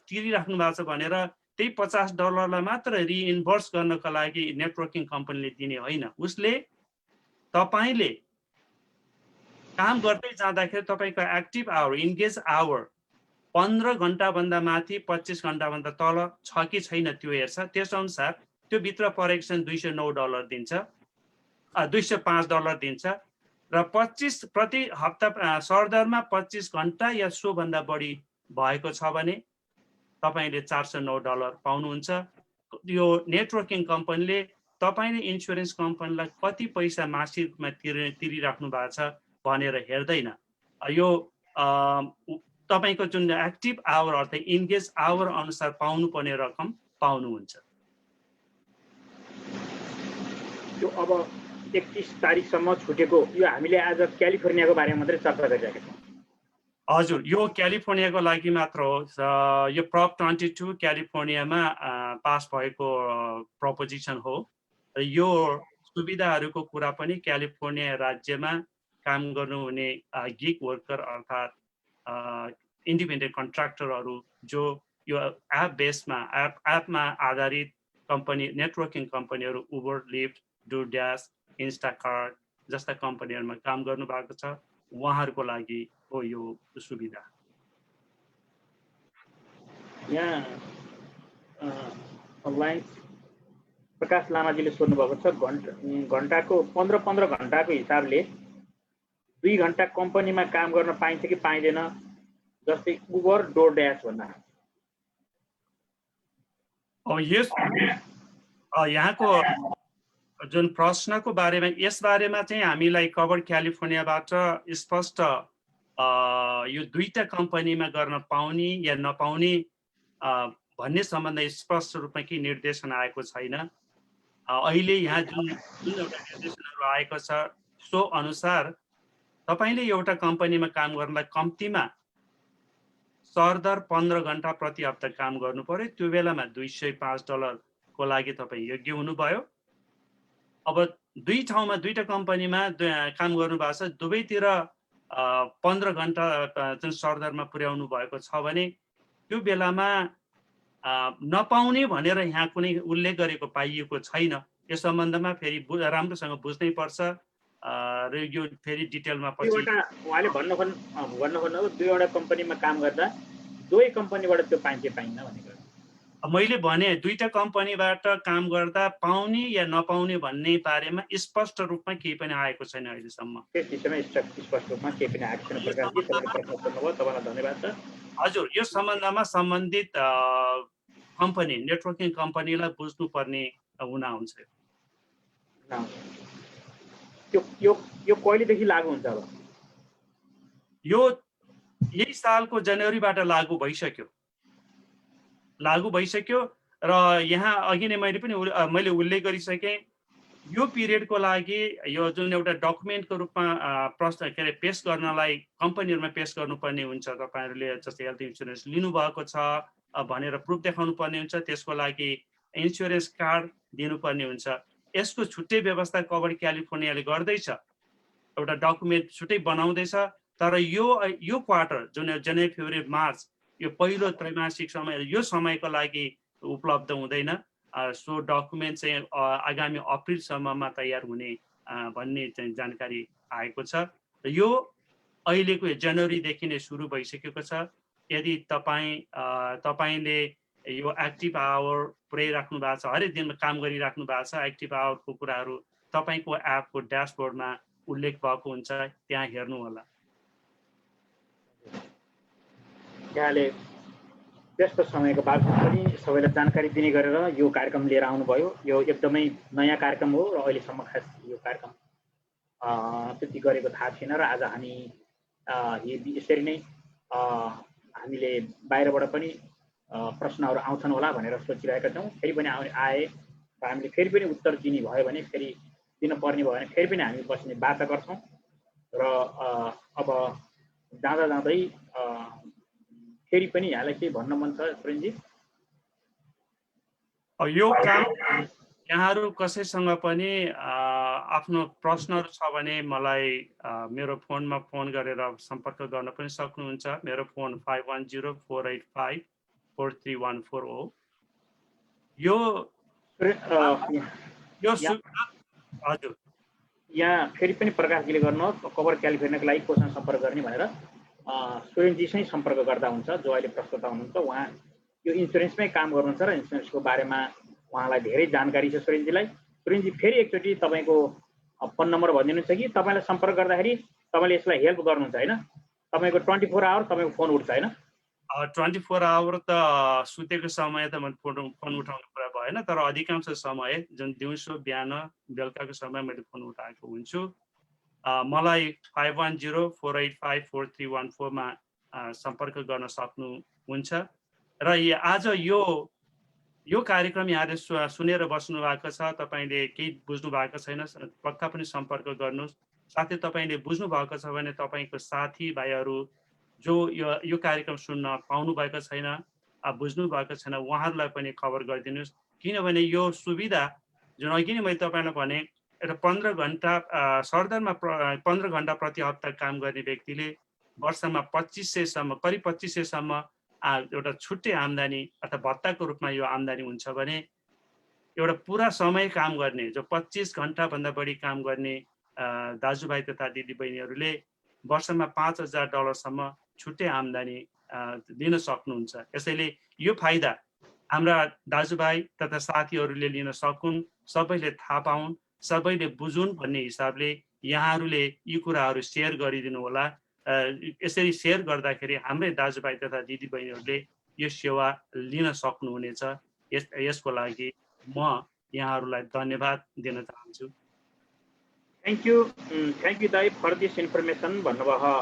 तिरिराख्नु भएको छ भनेर त्यही $50 लाई मात्र रिइन्भर्स गर्नको लागि नेटवर्किङ कम्पनीले दिने होइन। उसले तपाईले काम गर्दै जाँदाखेरि तपाईको एक्टिभ आवर, इन्गेज आवर 15 घण्टाभन्दा माथि 25 घण्टाभन्दा तल छ कि छैन त्यो हेर्छ। त्यसअनुसार त्यो भित्र परेको छ $209 दिन्छ, $205 दिन्छ र 25 प्रति हप्ता सरदरमा 25 घण्टा या सोभन्दा बढी भएको छ भने तपाईले $409 पाउनुहुन्छ। यो नेटवर्किङ कम्पनीले तपाईले इन्स्योरेन्स कम्पनीलाई कति पैसा मासिकमा तिरिराख्नु भएको छ भनेर हेर्दैन। यो तपाईको जुन एक्टिभ आवर अर्थात् इन्गेज आवर अनुसार पाउनुपर्ने रकम पाउनुहुन्छ। यो अब 31 तारिखसम्म छुटेको, यो हामीले आज क्यालिफोर्नियाको बारेमा मात्रै चर्चा गरिरहेका छौँ। हजुर, यो क्यालिफोर्नियाको लागि मात्र हो। यो प्रप 22 क्यालिफोर्नियामा पास भएको प्रपोजिसन हो। यो सुविधाहरूको कुरा पनि क्यालिफोर्निया राज्यमा काम गर्नुहुने गिग वर्कर अर्थात् इन्डिपेन्डेन्ट कन्ट्र्याक्टरहरू जो यो एपमा आधारित कम्पनी नेटवर्किङ कम्पनीहरू उबर, लिफ्ट, डुड्यास, इन्स्टाकार्ट जस्ता कम्पनीहरूमा काम गर्नुभएको छ, उहाँहरूको लागि हो यो सुविधा। यहाँ अनलाइन प्रकाश लामाजीले सोध्नुभएको छ, घन्टाको 15 घन्टाको हिसाबले 2 घन्टा कम्पनीमा काम गर्न पाइन्छ कि पाइँदैन, जस्तै उबर, डोरड्यास भन्दा? यहाँको जुन प्रश्नको बारेमा, यस बारेमा चाहिँ हामीलाई कभर क्यालिफोर्नियाबाट स्पष्ट यो दुईटा कम्पनीमा गर्न पाउने या नपाउने भन्ने सम्बन्ध स्पष्ट रूपमा के निर्देशन आएको छैन। अहिले यहाँ जुन एउटा निर्देशनहरू आएको छ सो अनुसार तपाईले एउटा कम्पनीमा काम गर्नलाई कम्तीमा सरदर 15 घन्टा प्रति हप्ता काम गर्नु पर्यो। त्यो बेलामा $205 को लागि तपाईँ योग्य हुनुभयो। अब दुई ठाउँमा दुईटा कम्पनीमा काम गर्नुभएको छ, दुवैतिर 15 घन्टा जुन सरदरमा पुर्याउनु भएको छ भने त्यो बेलामा नपाउने भनेर यहाँ कुनै उल्लेख गरेको पाइएको छैन। यस सम्बन्धमा फेरि राम्रोसँग बुझ्नै पर्छ र यो फेरि डिटेलमा पछि उहाँले भन्नु खोज्नु दुईवटा कम्पनीमा काम गर्दा दुवै कम्पनीबाट त्यो पाइन्छ पाइन्न भनेको। मैले भने दुईटा कम्पनीबाट काम गर्दा पाउने या नपाउने भन्ने बारेमा स्पष्ट रूपमा केही पनि आएको छैन अहिलेसम्म। त्यस विषयमा स्पष्ट रूपमा केही पनि आएको छैन। प्रकाशजी, तपाईले प्रश्न सोध्नुभयो, तपाईलाई धन्यवाद छ। हजुर, यो सम्बन्धमा सम्बन्धित कम्पनी, नेटवर्किङ कम्पनीलाई बुझ्नुपर्ने हुन आउँछ। यो कहिलेदेखि लागू हुन्छ? अब यो यही सालको जनवरीबाट लागू भइसक्यो र यहाँ अघि नै मैले उल्लेख गरिसकेँ, यो पिरियडको लागि यो जुन एउटा डकुमेन्टको रूपमा प्रश्न पेश गर्नलाई कम्पनीहरूमा पेश गर्नुपर्ने हुन्छ। तपाईहरुले जस्तै हेल्थ इन्स्योरेन्स लिनुभएको छ भनेर प्रुफ देखाउनु पर्ने हुन्छ, त्यसको लागि इन्स्योरेन्स कार्ड दिनुपर्ने हुन्छ। यसको छुट्टै व्यवस्था कभर क्यालिफोर्नियाले गर्दैछ, एउटा डकुमेन्ट छुट्टै बनाउँदैछ। तर यो क्वार्टर जुन जनवरी, फेब्रुअरी, मार्च यो पहिलो त्रैमासिक समय, यो समयको लागि उपलब्ध हुँदैन। सो डकुमेन्ट चाहिँ आगामी अप्रिलसम्ममा तयार हुने भन्ने चाहिँ जानकारी आएको छ। यो अहिलेको जनवरीदेखि नै सुरु भइसकेको छ। यदि तपाईले यो एक्टिभ आवर पुर्याइराख्नु भएको छ, हरेक दिन काम गरिराख्नु भएको छ, एक्टिभ आवरको कुराहरू तपाईको एपको ड्यासबोर्डमा उल्लेख भएको हुन्छ, त्यहाँ हेर्नु होला। यहाँले व्यस्त समयको बावजुद पनि सबैलाई जानकारी दिने गरेर यो कार्यक्रम लिएर आउनुभयो। यो एकदमै नयाँ कार्यक्रम हो र अहिलेसम्म खास यो कार्यक्रम त्यति गरेको थाहा थिएन र आज हामी यसरी नै हामीले बाहिरबाट पनि प्रश्नहरू आउँछन् होला भनेर सोचिरहेका छौँ। फेरि पनि आए र हामीले फेरि पनि उत्तर दिने भयो भने, फेरि दिनुपर्ने भयो भने फेरि पनि हामी बस्ने वाचा गर्छौँ। र अब जाँदै फेरि पनि यहाँलाई केही भन्न मन छ सुरेनजी? यो काम यहाँहरू कसैसँग पनि आफ्नो प्रश्नहरू छ भने मलाई मेरो फोनमा फोन गरेर सम्पर्क गर्न पनि सक्नुहुन्छ। मेरो फोन 5104854314 हो। यो हजुर, यहाँ फेरि पनि प्रकाशजीले गर्नुहोस्, कभर क्यालिफोर्नियाको लागि कोसँग सम्पर्क गर्ने भनेर सुरेनजीसँग सम्पर्क गर्दा हुन्छ, जो अहिले प्रस्तुता हुनुहुन्छ। उहाँ यो इन्सुरेन्समै काम गर्नुहुन्छ र इन्सुरेन्सको बारेमा उहाँलाई धेरै जानकारी छ सुरेनजीलाई। सुरेनजी, फेरि एकचोटि तपाईँको फोन नम्बर भनिदिनुहुन्छ कि तपाईँलाई सम्पर्क गर्दाखेरि तपाईँले यसलाई हेल्प गर्नुहुन्छ होइन? तपाईँको 24 आवर तपाईँको फोन उठ्छ होइन? 24 आवर त सुतेको समय त मैले फोन उठाउने कुरा भएन, तर अधिकांश समय जुन दिउँसो, बिहान, बेलुकाको समय मैले फोन उठाएको हुन्छु। मलाई 5104854314 मा सम्पर्क गर्न सक्नुहुन्छ। र आज यो कार्यक्रम यहाँले सुनेर बस्नु भएको छ, तपाईले केही बुझ्नु भएको छैन, पक्का पनि सम्पर्क गर्नुहोस्। साथै तपाईले बुझ्नु भएको छ भने तपाईको साथी भाइहरू जो यो कार्यक्रम सुन्न पाउनु भएको छैन, बुझ्नु भएको छैन, उहाँहरूलाई पनि खबर गरिदिनुहोस्। किनभने यो सुविधा जुन अघि नै मैले तपाईलाई भने, एउटा 15 घन्टा सरदरमा 15 घन्टा प्रति हप्ता काम गर्ने व्यक्तिले वर्षमा 2500 सम्म, करिब 2500 सम्म एउटा छुट्टै आम्दानी अथवा भत्ताको रूपमा यो आम्दानी हुन्छ भने एउटा पुरा समय काम गर्ने, जो 25 घण्टाभन्दा बढी काम गर्ने दाजुभाइ तथा दिदीबहिनीहरूले वर्षमा $5,000 छुट्टै आम्दानी लिन सक्नुहुन्छ। यसैले यो फाइदा हाम्रा दाजुभाइ तथा साथीहरूले लिन सकुन्, सबैले थाहा पाउन्, सबैले बुझुन् भन्ने हिसाबले यहाँहरूले यी कुराहरू सेयर गरिदिनु होला। यसरी सेयर गर्दाखेरि हाम्रै दाजुभाइ तथा दिदीबहिनीहरूले यो सेवा लिन सक्नुहुनेछ। यसको लागि म यहाँहरूलाई धन्यवाद दिन चाहन्छु। थ्याङ्क यू दाइ फर दिस इन्फर्मेसन भन्नुभयो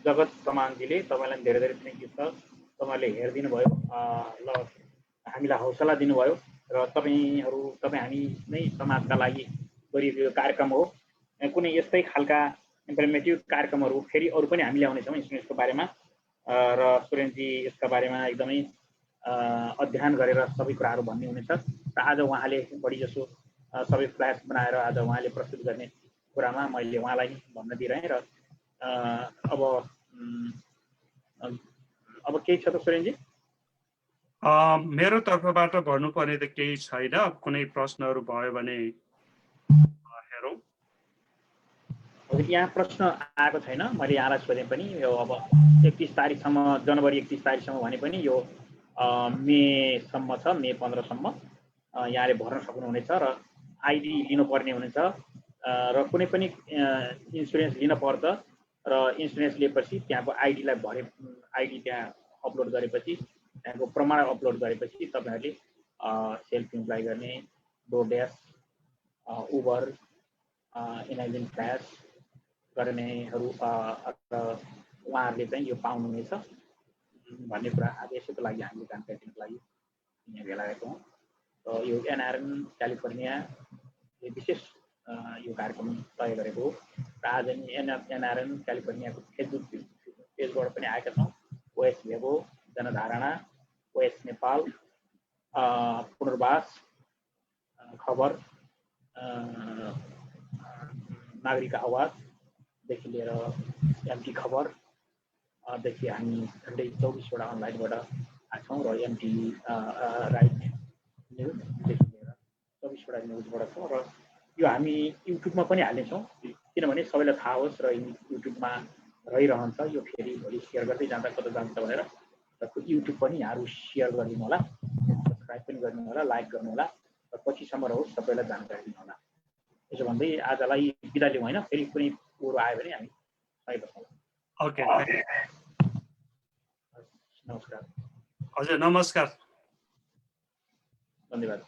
जगत कमानजीले। तपाईँलाई धेरै धेरै थ्याङ्क यू छ। तपाईँले हेरिदिनु भयो, ल हामीलाई हौसला दिनुभयो र तपाईँ हामी नै समाजका लागि गरिएको यो कार्यक्रम हो। कुनै यस्तै खालका इन्फर्मेटिभ कार्यक्रमहरू फेरि अरू पनि हामी ल्याउनेछौँ इन्सुरेन्सको बारेमा र सुरेनजी यसका बारेमा एकदमै अध्ययन गरेर सबै कुराहरू भन्ने हुनेछ। र आज उहाँले बढी जसो सबै फ्ल्यास बनाएर आज उहाँले प्रस्तुत गर्ने कुरामा मैले उहाँलाई भन्न दिइरहेँ। र अब केही छ त सुरेनजी? मेरो तर्फबाट भन्नुपर्ने त केही छैन। कुनै प्रश्नहरू भयो भने हेरौँ। यहाँ प्रश्न आएको छैन, मैले यहाँलाई सोधेँ पनि। यो अब 31 तारिकसम्म, जनवरी 31 तारिकसम्म भने पनि यो मेसम्म छ, मे 15सम्म यहाँले भर्न सक्नुहुनेछ र आइडी लिनुपर्ने हुनेछ। र कुनै पनि इन्सुरेन्स लिन पर्छ र इन्सुरेन्स लिएपछि त्यहाँको आइडीलाई आइडी त्यहाँ अपलोड गरेपछि, त्यहाँको प्रमाण अपलोड गरेपछि तपाईँहरूले सेल्फ इम्प्लोइ गर्ने, डोरड्यास, उबर, इनाइजन फ्ल्यास गर्नेहरू उहाँहरूले चाहिँ यो पाउनुहुनेछ भन्ने कुरा आज यसैको लागि हामीले जानकारी दिनको लागि यहाँ भेला भएको हौँ। र यो एनआरएन क्यालिफोर्नियाले विशेष यो कार्यक्रम तय गरेको हो। र आज एनआरएन क्यालिफोर्नियाको फेसबुक पेजबाट पनि आएका छौँ। ओएस भेगो, जनधारणा, ओएस नेपाल, पुनर्वास खबर, नागरिक आवाजदेखि लिएर एमटी खबरदेखि हामी झन्डै 24वटा अनलाइनबाट आएको छौँ। र एमटी राइट न्युजदेखि लिएर 24वटा न्युजबाट छौँ। र यो हामी युट्युबमा पनि हाल्नेछौँ, किनभने सबैलाई थाहा होस् र युट्युबमा रहिरहन्छ। यो फेरि भोलि सेयर गर्दै जाँदा कता जान्छ भनेर युट्युब पनि यहाँहरू सेयर गरिदिनु होला, सब्सक्राइब पनि गर्नु होला, लाइक गर्नु होला र पछिसम्म रहोस्, सबैलाई जानकारी दिनु होला। यसो भन्दै आजलाई बिदा लिउँ होइन, फेरि कुनै कुरो आयो भने हामी सही बस्छौँ। ओके, नमस्कार। हजुर नमस्कार, धन्यवाद।